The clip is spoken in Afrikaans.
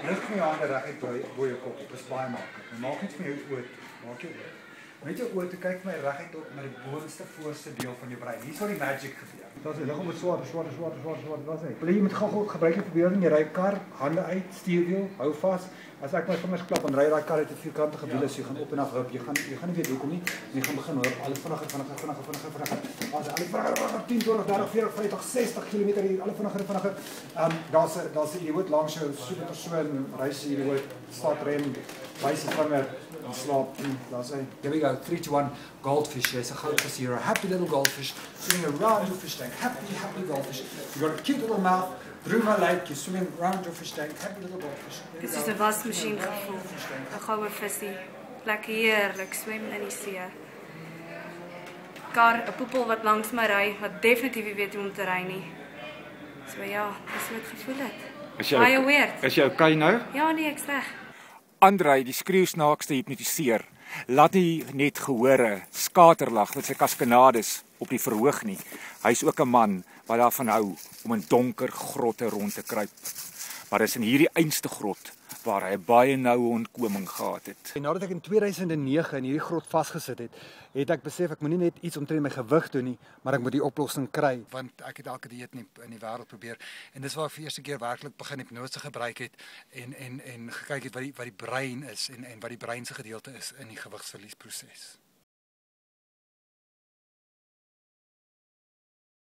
Lig van jou hande reguit bo jou kop. Dit is baie maklik. Maak net van jou oë, maak jou oë. Met jou oë te kyk my reguit op na die boonste voorste deel van jou brein. Hier is waar die magic gebeur. Dat is lig om met swaar. Wat sê? Wil jy met gou gebruik die verbeelding, jy ry kar, hande uit, stuurwiel, hou vas. As ek my vingers klap en ry daai kar uit 'n vierkantige wiele, so jy gaan op en af hop, jy gaan nie weet hoekom nie. Jy gaan begin hoor, al vinniger. As al vinniger 10, 20, 30, 40, 50, 60 km/h, al vinniger. Daar's jy weet langs jou super persoon, reis jy weet start rem, wys die vinger en slaap. Daar's hy. Here we go. 3 to 1. Goldfish. There's a goldfish here. A happy little goldfish swimming around your fish tank. Happy goldfish. You got a cute little mouth. Through my lake, you're swimming around your fish tank. Happy little goldfish. Dit is 'n wasmasjien gevoel. 'n Goue visie. Lekker heerlik swem in die see. Kar, 'n poepel wat langs my ry, wat definitief nie weet hoe om te ry nie. So ja, dis hoe dit gevoel het. Baie weird. Is jy okay nou? Ja nee, ek's reg. Andrei, die skreeusnaakste hypnotiseer. Laat nie net gehore skaterlag met sy kaskanades op die verhoog nie. Hy's ook 'n man wat daarvan hou om in donker grotte rond te kruip. Maar dis in hierdie einste grot waar hy baie noue ontkoming gehad het. En nadat ek in 2009 in hierdie grot vasgesit het, het ek besef ek moenie net iets omtrent my gewig doen nie, maar ek moet die oplossing kry. Want ek het elke dieet in die wêreld probeer en dis waar ek vir eerste keer werklik begin hipnose gebruik het en gekyk het wat die brein is en wat die brein se gedeelte is in die gewigsverliesproses.